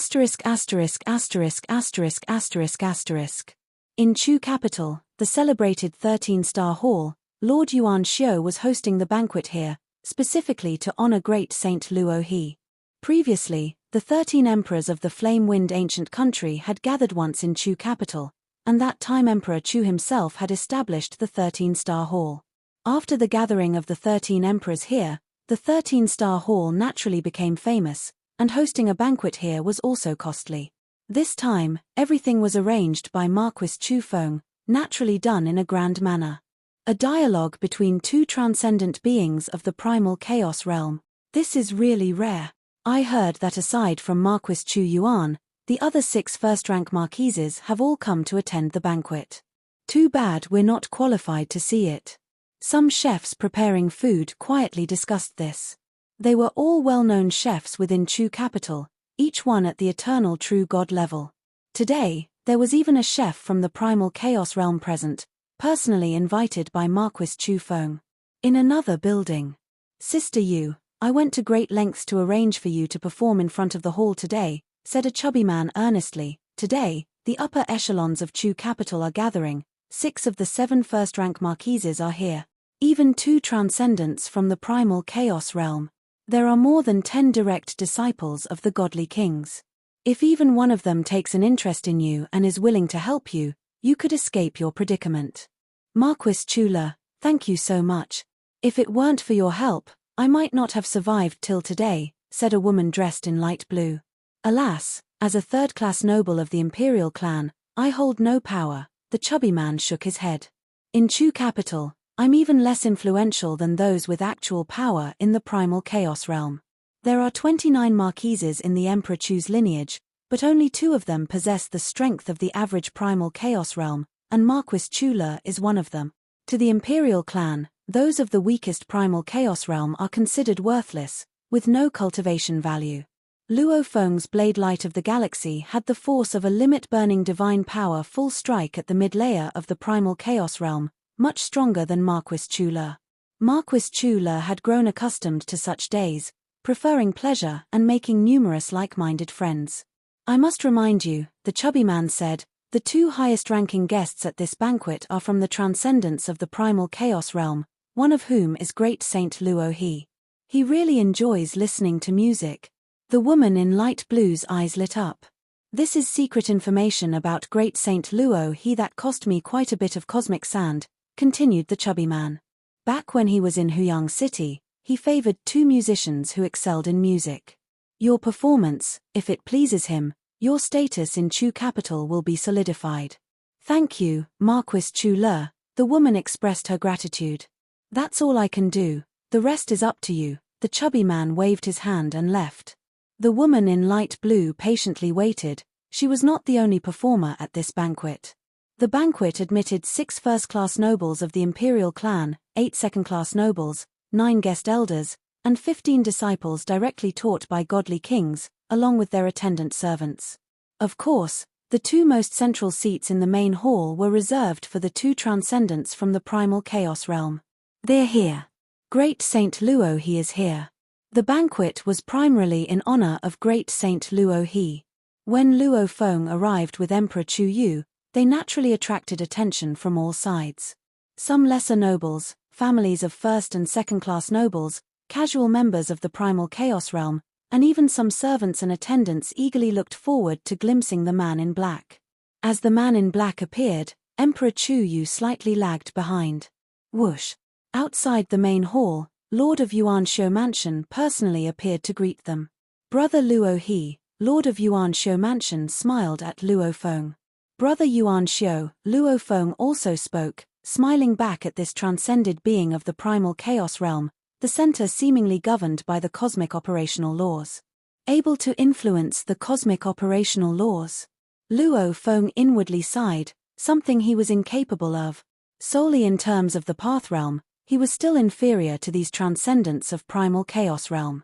In Chu capital, the celebrated 13-star hall, Lord Yuan Shou was hosting the banquet here, specifically to honor great Saint Luo He. Previously, the 13 emperors of the flame-wind ancient country had gathered once in Chu capital, and that time Emperor Chu himself had established the 13-star hall. After the gathering of the 13 emperors here, the 13-star hall naturally became famous, and hosting a banquet here was also costly. This time, everything was arranged by Marquis Chu Feng, naturally done in a grand manner. A dialogue between two transcendent beings of the primal chaos realm. This is really rare. I heard that aside from Marquis Chu Yuan, the other 6 first-rank marquises have all come to attend the banquet. Too bad we're not qualified to see it. Some chefs preparing food quietly discussed this. They were all well-known chefs within Chu capital, each one at the eternal true god level. Today, there was even a chef from the primal chaos realm present, personally invited by Marquis Chu Feng. In another building. Sister Yu, I went to great lengths to arrange for you to perform in front of the hall today, said a chubby man earnestly. Today, the upper echelons of Chu capital are gathering, 6 of the 7 first-rank marquises are here. Even 2 transcendents from the primal chaos realm. There are more than 10 direct disciples of the godly kings. If even one of them takes an interest in you and is willing to help you, you could escape your predicament. Marquis Chula, thank you so much. If it weren't for your help, I might not have survived till today, said a woman dressed in light blue. Alas, as a third-class noble of the imperial clan, I hold no power, the chubby man shook his head. In Chu capital, I'm even less influential than those with actual power in the primal chaos realm. There are 29 marquises in the Emperor Chu's lineage, but only 2 of them possess the strength of the average primal chaos realm, and Marquis Chula is one of them. To the imperial clan, those of the weakest primal chaos realm are considered worthless, with no cultivation value. Luo Feng's blade light of the galaxy had the force of a limit-burning divine power full strike at the mid-layer of the primal chaos realm, much stronger than Marquis Chula. Marquis Chula had grown accustomed to such days, preferring pleasure and making numerous like-minded friends. I must remind you, the chubby man said, the 2 highest-ranking guests at this banquet are from the transcendents of the primal chaos realm, one of whom is great Saint Luo He. He really enjoys listening to music. The woman in light blue's eyes lit up. This is secret information about great Saint Luo He that cost me quite a bit of cosmic sand, continued the chubby man. Back when he was in Huyang City, he favored 2 musicians who excelled in music. Your performance, if it pleases him, your status in Chu capital will be solidified. Thank you, Marquis Chu Le, the woman expressed her gratitude. That's all I can do, the rest is up to you, the chubby man waved his hand and left. The woman in light blue patiently waited, she was not the only performer at this banquet. The banquet admitted 6 first-class nobles of the imperial clan, 8 second-class nobles, 9 guest elders, and 15 disciples directly taught by godly kings, along with their attendant servants. Of course, the 2 most central seats in the main hall were reserved for the 2 transcendents from the primal chaos realm. They're here. Great Saint Luo He is here. The banquet was primarily in honor of great Saint Luo He. When Luo Feng arrived with Emperor Chu Yu, they naturally attracted attention from all sides. Some lesser nobles, families of first and second-class nobles, casual members of the primal chaos realm, and even some servants and attendants eagerly looked forward to glimpsing the man in black. As the man in black appeared, Emperor Chu Yu slightly lagged behind. Whoosh! Outside the main hall, Lord of Yuanshou Mansion personally appeared to greet them. Brother Luo He, Lord of Yuanshou Mansion, smiled at Luo Feng. Brother Yuanshou, Luo Feng also spoke, smiling back at this transcended being of the primal chaos realm, the center seemingly governed by the cosmic operational laws. Able to influence the cosmic operational laws? Luo Feng inwardly sighed, something he was incapable of. Solely in terms of the path realm, he was still inferior to these transcendents of primal chaos realm.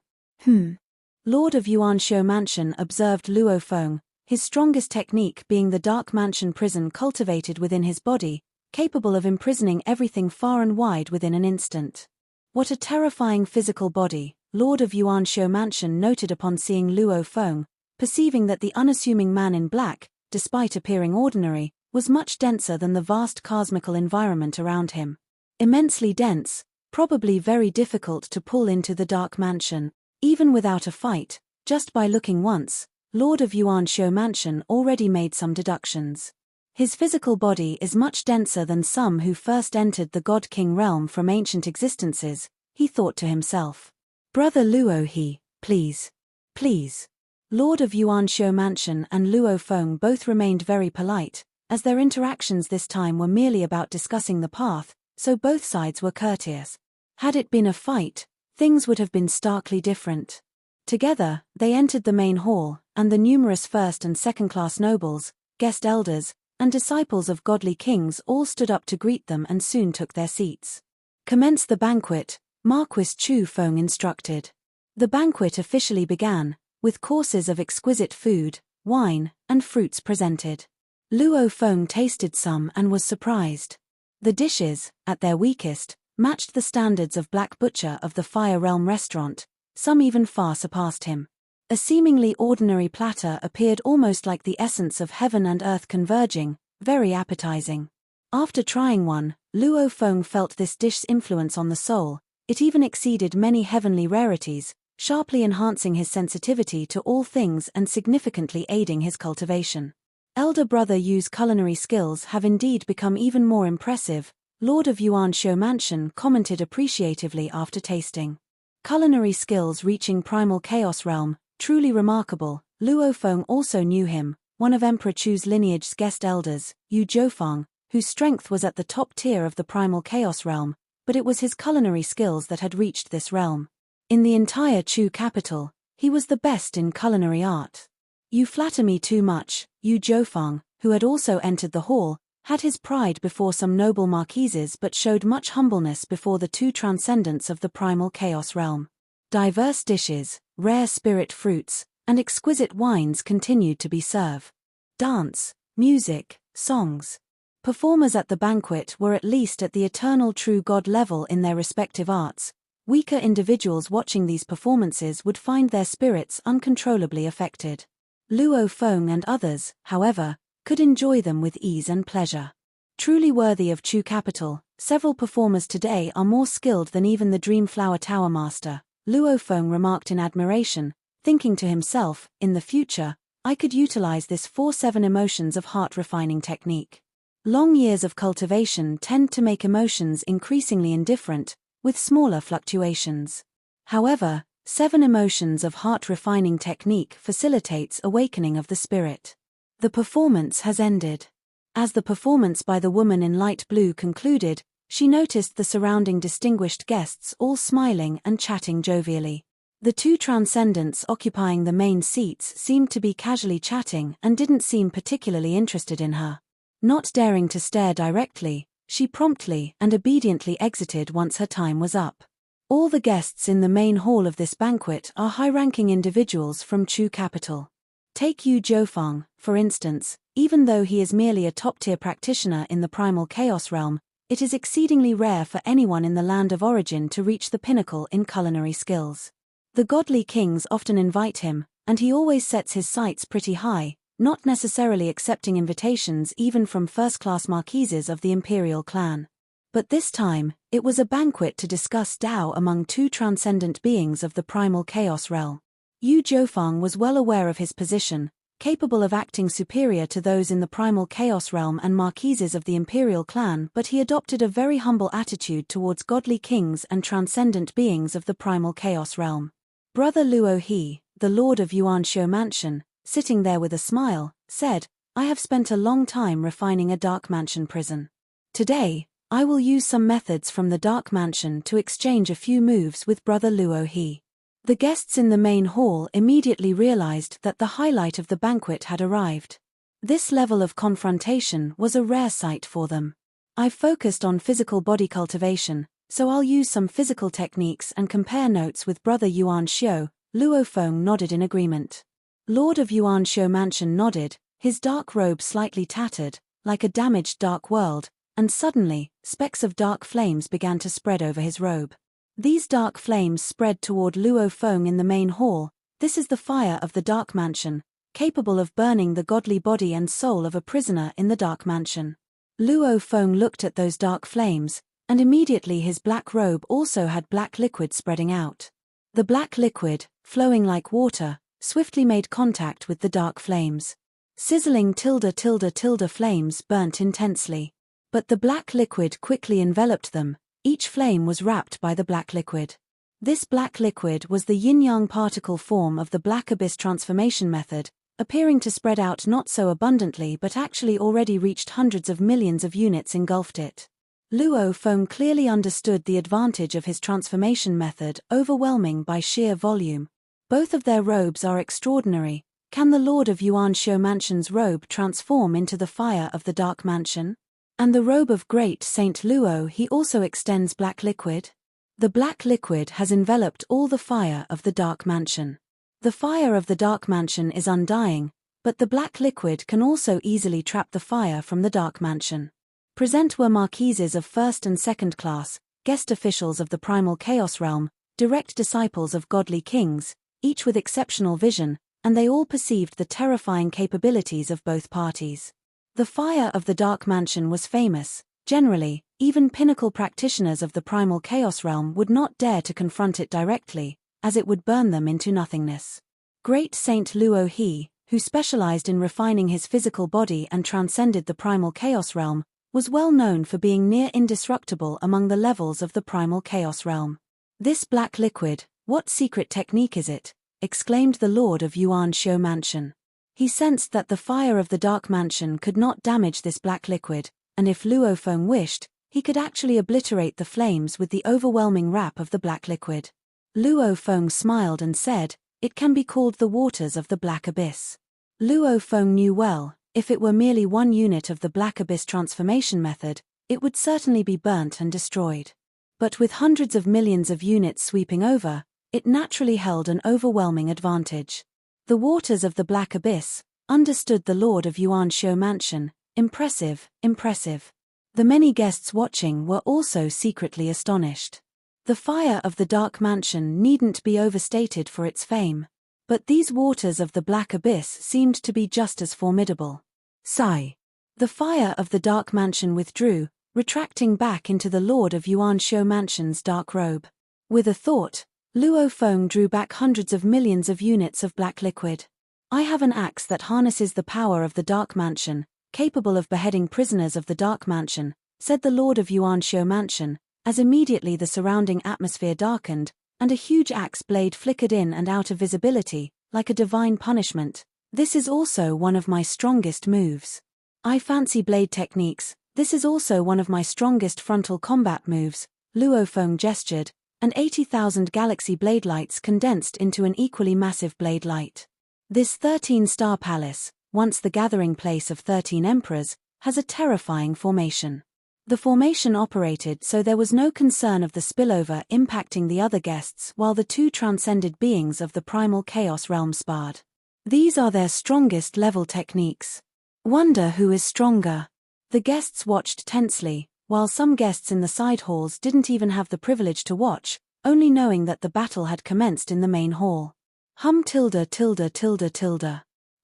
Lord of Yuanshou Mansion observed Luo Feng, his strongest technique being the dark mansion prison cultivated within his body, capable of imprisoning everything far and wide within an instant. What a terrifying physical body, Lord of Yuanshou Mansion noted upon seeing Luo Feng, perceiving that the unassuming man in black, despite appearing ordinary, was much denser than the vast cosmical environment around him. Immensely dense, probably very difficult to pull into the dark mansion, even without a fight. Just by looking once, Lord of Yuan-Shou Mansion already made some deductions. His physical body is much denser than some who first entered the God-King realm from ancient existences, he thought to himself. Brother Luo He, please. Please. Lord of Yuan-Shou Mansion and Luo Feng both remained very polite, as their interactions this time were merely about discussing the path, so both sides were courteous. Had it been a fight, things would have been starkly different. Together, they entered the main hall, and the numerous first- and second-class nobles, guest elders, and disciples of godly kings all stood up to greet them and soon took their seats. Commence the banquet, Marquis Chu Feng instructed. The banquet officially began, with courses of exquisite food, wine, and fruits presented. Luo Feng tasted some and was surprised. The dishes, at their weakest, matched the standards of Black Butcher of the Fire Realm restaurant. Some even far surpassed him. A seemingly ordinary platter appeared almost like the essence of heaven and earth converging, very appetizing. After trying one, Luo Feng felt this dish's influence on the soul. It even exceeded many heavenly rarities, sharply enhancing his sensitivity to all things and significantly aiding his cultivation. Elder brother Yu's culinary skills have indeed become even more impressive, Lord of Yuan-Shou Mansion commented appreciatively after tasting. Culinary skills reaching primal chaos realm, truly remarkable. Luo Feng also knew him, one of Emperor Chu's lineage's guest elders, Yu Zhoufang, whose strength was at the top tier of the primal chaos realm, but it was his culinary skills that had reached this realm. In the entire Chu capital, he was the best in culinary art. You flatter me too much, Yu Zhoufang, who had also entered the hall, had his pride before some noble marquises but showed much humbleness before the two transcendents of the primal chaos realm. Diverse dishes, rare spirit fruits, and exquisite wines continued to be served. Dance, music, songs. Performers at the banquet were at least at the eternal true God level in their respective arts. Weaker individuals watching these performances would find their spirits uncontrollably affected. Luo Feng and others, however, could enjoy them with ease and pleasure. Truly worthy of Chu capital, several performers today are more skilled than even the Dream Flower Tower master, Luo Feng remarked in admiration, thinking to himself, in the future, I could utilize this 4-7 emotions of heart refining technique. Long years of cultivation tend to make emotions increasingly indifferent, with smaller fluctuations. However, 7 emotions of heart refining technique facilitates awakening of the spirit. The performance has ended. As the performance by the woman in light blue concluded, she noticed the surrounding distinguished guests all smiling and chatting jovially. The two transcendents occupying the main seats seemed to be casually chatting and didn't seem particularly interested in her. Not daring to stare directly, she promptly and obediently exited once her time was up. All the guests in the main hall of this banquet are high-ranking individuals from Chu capital. Take Yu Zhoufang, for instance, even though he is merely a top-tier practitioner in the primal chaos realm, it is exceedingly rare for anyone in the land of origin to reach the pinnacle in culinary skills. The godly kings often invite him, and he always sets his sights pretty high, not necessarily accepting invitations even from first-class marquises of the imperial clan. But this time, it was a banquet to discuss Tao among two transcendent beings of the primal chaos realm. Yu Zhoufang was well aware of his position, capable of acting superior to those in the primal chaos realm and marquises of the imperial clan, but he adopted a very humble attitude towards godly kings and transcendent beings of the primal chaos realm. Brother Luo He, the lord of Yuan-Shou Mansion, sitting there with a smile, said, I have spent a long time refining a dark mansion prison. Today, I will use some methods from the dark mansion to exchange a few moves with Brother Luo He. The guests in the main hall immediately realized that the highlight of the banquet had arrived. This level of confrontation was a rare sight for them. I've focused on physical body cultivation, so I'll use some physical techniques and compare notes with Brother Yuan-Shou. Luo Feng nodded in agreement. Lord of Yuan-Shou Mansion nodded, his dark robe slightly tattered, like a damaged dark world, and suddenly, specks of dark flames began to spread over his robe. These dark flames spread toward Luo Feng in the main hall. This is the fire of the dark mansion, capable of burning the godly body and soul of a prisoner in the dark mansion. Luo Feng looked at those dark flames, and immediately his black robe also had black liquid spreading out. The black liquid, flowing like water, swiftly made contact with the dark flames. Sizzling flames burnt intensely. But the black liquid quickly enveloped them, each flame was wrapped by the black liquid. This black liquid was the yin-yang particle form of the black abyss transformation method, appearing to spread out not so abundantly but actually already reached hundreds of millions of units engulfed it. Luo Feng clearly understood the advantage of his transformation method, overwhelming by sheer volume. Both of their robes are extraordinary. Can the Lord of Yuanxiu Mansion's robe transform into the fire of the Dark Mansion? And the robe of Great Saint Luo, he also extends black liquid? The black liquid has enveloped all the fire of the Dark Mansion. The fire of the Dark Mansion is undying, but the black liquid can also easily trap the fire from the Dark Mansion. Present were marquises of first and second class, guest officials of the primal chaos realm, direct disciples of godly kings, each with exceptional vision, and they all perceived the terrifying capabilities of both parties. The fire of the Dark Mansion was famous. Generally, even pinnacle practitioners of the primal chaos realm would not dare to confront it directly, as it would burn them into nothingness. Great Saint Luo He, who specialized in refining his physical body and transcended the primal chaos realm, was well known for being near indestructible among the levels of the primal chaos realm. This black liquid, what secret technique is it? Exclaimed the Lord of Yuanxiu Mansion. He sensed that the fire of the Dark Mansion could not damage this black liquid, and if Luo Feng wished, he could actually obliterate the flames with the overwhelming wrap of the black liquid. Luo Feng smiled and said, "It can be called the waters of the Black Abyss." Luo Feng knew well, if it were merely one unit of the Black Abyss transformation method, it would certainly be burnt and destroyed. But with hundreds of millions of units sweeping over, it naturally held an overwhelming advantage. The waters of the Black Abyss, understood the Lord of Yuanxiu Mansion, impressive, impressive. The many guests watching were also secretly astonished. The fire of the Dark Mansion needn't be overstated for its fame. But these waters of the Black Abyss seemed to be just as formidable. Sigh. The fire of the Dark Mansion withdrew, retracting back into the Lord of Yuanxiu Mansion's dark robe. With a thought, Luo Feng drew back hundreds of millions of units of black liquid. "I have an axe that harnesses the power of the Dark Mansion, capable of beheading prisoners of the Dark Mansion," said the Lord of Yuanxiu Mansion, as immediately the surrounding atmosphere darkened, and a huge axe blade flickered in and out of visibility, like a divine punishment. "This is also one of my strongest moves. I fancy blade techniques. This is also one of my strongest frontal combat moves." Luo Feng gestured, and 80,000 galaxy blade lights condensed into an equally massive blade light. This 13-star palace, once the gathering place of 13 emperors, has a terrifying formation. The formation operated so there was no concern of the spillover impacting the other guests while the two transcended beings of the primal chaos realm sparred. These are their strongest level techniques. Wonder who is stronger. The guests watched tensely, while some guests in the side halls didn't even have the privilege to watch, only knowing that the battle had commenced in the main hall.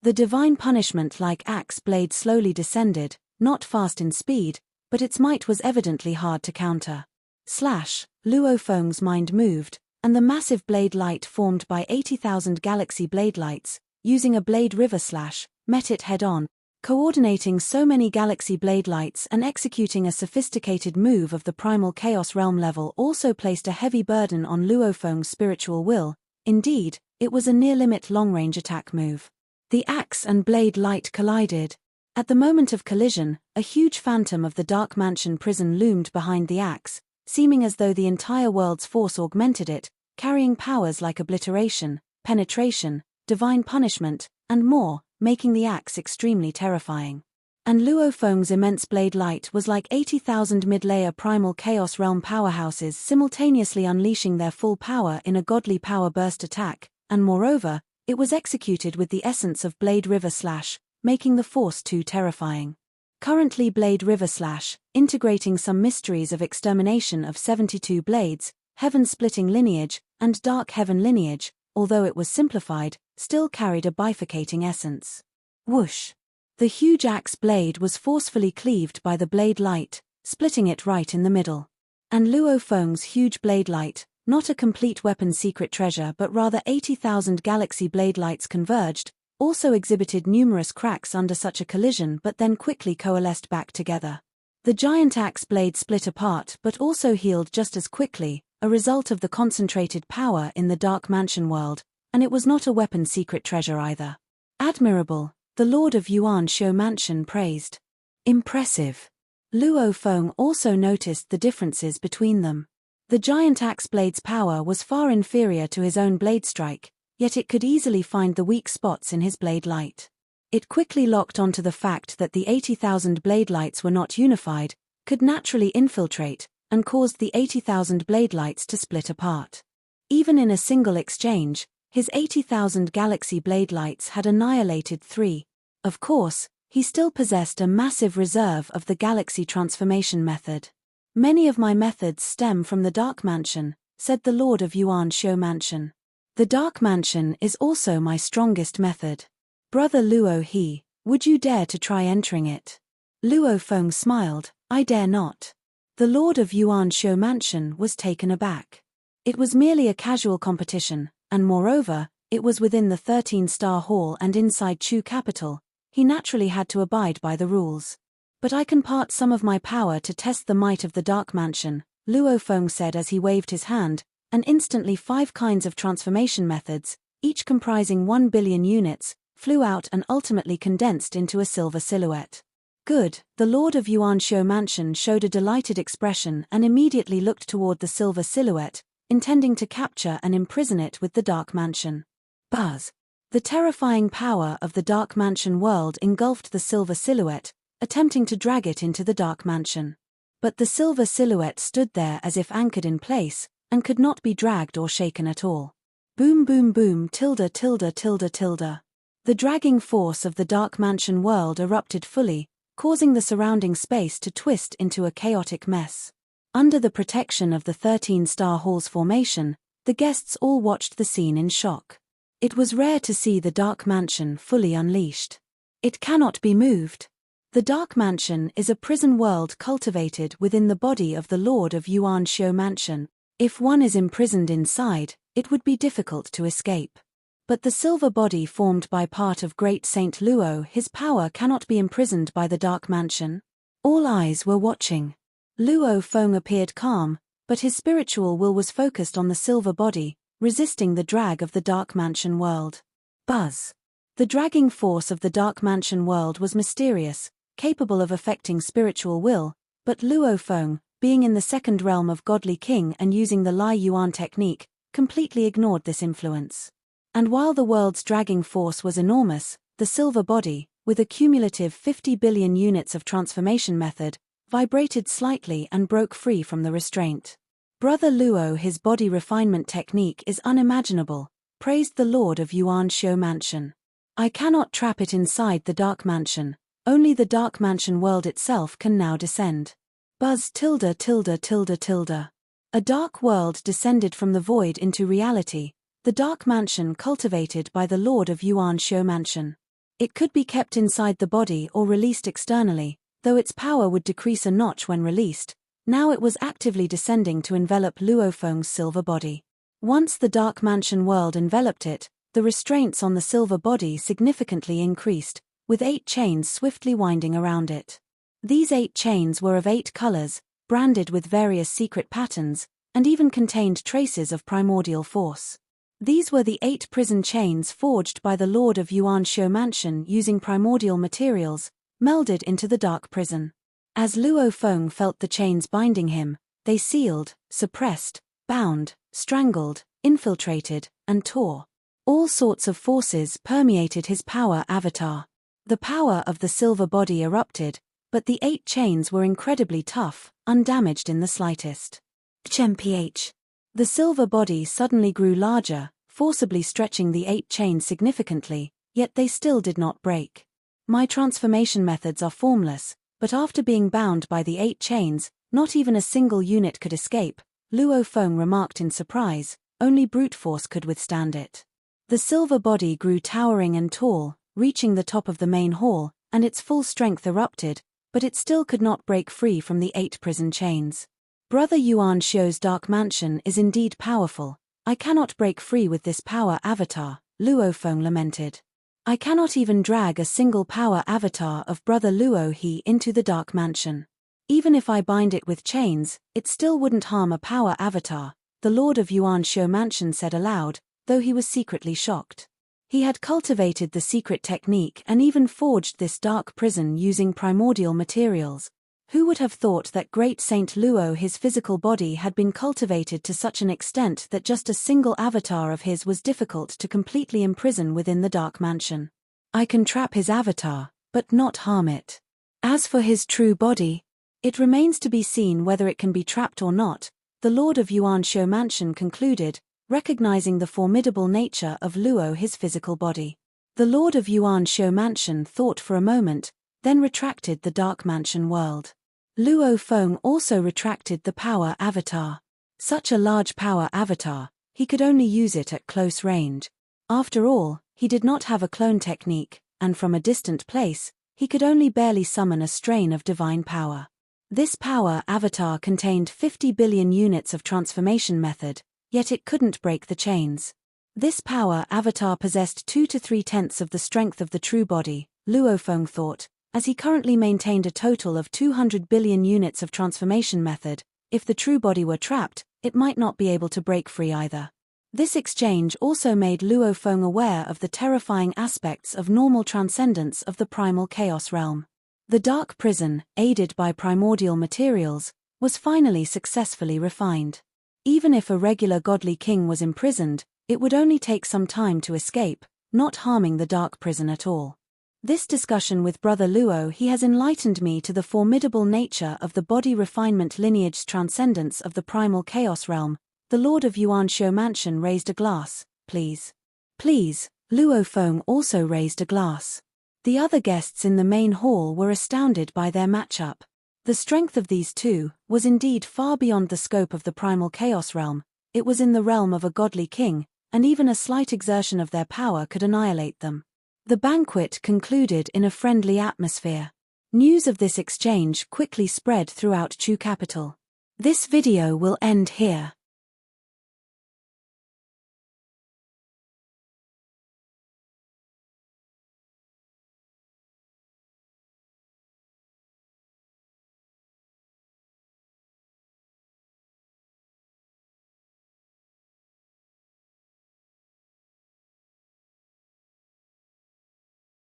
The divine punishment-like axe blade slowly descended, not fast in speed, but its might was evidently hard to counter. Slash, Luo Feng's mind moved, and the massive blade light formed by 80,000 galaxy blade lights, using a blade river slash, met it head-on, coordinating so many galaxy blade lights and executing a sophisticated move of the primal chaos realm level also placed a heavy burden on Luo Feng's spiritual will. Indeed, it was a near-limit long-range attack move. The axe and blade light collided. At the moment of collision, a huge phantom of the Dark Mansion prison loomed behind the axe, seeming as though the entire world's force augmented it, carrying powers like obliteration, penetration, divine punishment, and more, making the axe extremely terrifying. And Luo Feng's immense blade light was like 80,000 mid-layer primal chaos realm powerhouses simultaneously unleashing their full power in a godly power burst attack, and moreover, it was executed with the essence of Blade River Slash, making the force too terrifying. Currently Blade River Slash, integrating some mysteries of extermination of 72 blades, heaven-splitting lineage, and dark heaven lineage, although it was simplified, still carried a bifurcating essence. Whoosh! The huge axe blade was forcefully cleaved by the blade light, splitting it right in the middle. And Luo Feng's huge blade light, not a complete weapon's secret treasure but rather 80,000 galaxy blade lights converged, also exhibited numerous cracks under such a collision but then quickly coalesced back together. The giant axe blade split apart but also healed just as quickly, a result of the concentrated power in the Dark Mansion world, and it was not a weapon's secret treasure either. Admirable, the Lord of Yuan Shou Mansion praised. Impressive. Luo Feng also noticed the differences between them. The giant axe blade's power was far inferior to his own blade strike, yet it could easily find the weak spots in his blade light. It quickly locked onto the fact that the 80,000 blade lights were not unified, could naturally infiltrate, and caused the 80,000 blade lights to split apart. Even in a single exchange, his 80,000 galaxy blade lights had annihilated 3. Of course, he still possessed a massive reserve of the galaxy transformation method. Many of my methods stem from the Dark Mansion, said the Lord of Yuan Shou Mansion. The Dark Mansion is also my strongest method. Brother Luo He, would you dare to try entering it? Luo Feng smiled, I dare not. The Lord of Yuan Shou Mansion was taken aback. It was merely a casual competition, and moreover, it was within the 13-star hall and inside Chu capital. He naturally had to abide by the rules. But I can part some of my power to test the might of the Dark Mansion, Luo Feng said as he waved his hand, and instantly 5 kinds of transformation methods, each comprising 1 billion units, flew out and ultimately condensed into a silver silhouette. Good, the Lord of Yuan Shou Mansion showed a delighted expression and immediately looked toward the silver silhouette, intending to capture and imprison it with the Dark Mansion. Buzz! The terrifying power of the Dark Mansion world engulfed the silver silhouette, attempting to drag it into the Dark Mansion. But the silver silhouette stood there as if anchored in place, and could not be dragged or shaken at all. Boom boom boom tilde tilde tilde tilde. The dragging force of the Dark Mansion world erupted fully, causing the surrounding space to twist into a chaotic mess. Under the protection of the 13-star hall's formation, the guests all watched the scene in shock. It was rare to see the Dark Mansion fully unleashed. It cannot be moved. The Dark Mansion is a prison world cultivated within the body of the Lord of Yuan Shou Mansion. If one is imprisoned inside, it would be difficult to escape. But the silver body formed by part of Great Saint Luo, his power cannot be imprisoned by the Dark Mansion. All eyes were watching. Luo Feng appeared calm, but his spiritual will was focused on the silver body, resisting the drag of the Dark Mansion world. Buzz! The dragging force of the Dark Mansion world was mysterious, capable of affecting spiritual will, but Luo Feng, being in the second realm of Godly King and using the Lai Yuan technique, completely ignored this influence. And while the world's dragging force was enormous, the silver body, with a cumulative 50 billion units of transformation method, vibrated slightly and broke free from the restraint. Brother Luo, his body refinement technique is unimaginable, praised the Lord of Yuan Shou Mansion. I cannot trap it inside the Dark Mansion, only the Dark Mansion world itself can now descend. Buzz tilde tilde tilde tilde. A dark world descended from the void into reality, the Dark Mansion cultivated by the Lord of Yuan Shou Mansion. It could be kept inside the body or released externally, though its power would decrease a notch when released. Now it was actively descending to envelop Luo Feng's silver body. Once the Dark Mansion world enveloped it, the restraints on the silver body significantly increased, with 8 chains swiftly winding around it. These 8 chains were of 8 colors, branded with various secret patterns, and even contained traces of primordial force. These were the 8 prison chains forged by the Lord of Yuan Shou Mansion using primordial materials, melded into the dark prison. As Luo Feng felt the chains binding him, they sealed, suppressed, bound, strangled, infiltrated, and tore. All sorts of forces permeated his power avatar. The power of the silver body erupted, but the 8 chains were incredibly tough, undamaged in the slightest. HMPH. The silver body suddenly grew larger, forcibly stretching the 8 chains significantly, yet they still did not break. My transformation methods are formless, but after being bound by the 8 chains, not even a single unit could escape, Luo Feng remarked in surprise, only brute force could withstand it. The silver body grew towering and tall, reaching the top of the main hall, and its full strength erupted, but it still could not break free from the 8 prison chains. Brother Yuan Xiu's dark mansion is indeed powerful. I cannot break free with this power avatar, Luo Feng lamented. I cannot even drag a single power avatar of Brother Luo He into the dark mansion. Even if I bind it with chains, it still wouldn't harm a power avatar, the Lord of Yuan Xiu Mansion said aloud, though he was secretly shocked. He had cultivated the secret technique and even forged this dark prison using primordial materials. Who would have thought that great Saint Luo his physical body had been cultivated to such an extent that just a single avatar of his was difficult to completely imprison within the dark mansion? I can trap his avatar, but not harm it. As for his true body, it remains to be seen whether it can be trapped or not, the Lord of Yuan Xiu Mansion concluded, recognizing the formidable nature of Luo his physical body. The Lord of Yuan Xiu Mansion thought for a moment, then retracted the dark mansion world. Luo Feng also retracted the power avatar. Such a large power avatar, he could only use it at close range. After all, he did not have a clone technique, and from a distant place, he could only barely summon a strain of divine power. This power avatar contained 50 billion units of transformation method, yet it couldn't break the chains. This power avatar possessed 2 to 3/10 of the strength of the true body, Luo Feng thought, as he currently maintained a total of 200 billion units of transformation method. If the true body were trapped, it might not be able to break free either. This exchange also made Luo Feng aware of the terrifying aspects of normal transcendents of the primal chaos realm. The dark prison, aided by primordial materials, was finally successfully refined. Even if a regular godly king was imprisoned, it would only take some time to escape, not harming the dark prison at all. This discussion with Brother Luo He has enlightened me to the formidable nature of the body refinement lineage transcendence of the primal chaos realm. The Lord of Yuan Xiu Mansion raised a glass. Please. Please, Luo Feng also raised a glass. The other guests in the main hall were astounded by their matchup. The strength of these two was indeed far beyond the scope of the primal chaos realm. It was in the realm of a godly king, and even a slight exertion of their power could annihilate them. The banquet concluded in a friendly atmosphere. News of this exchange quickly spread throughout Chu capital. This video will end here.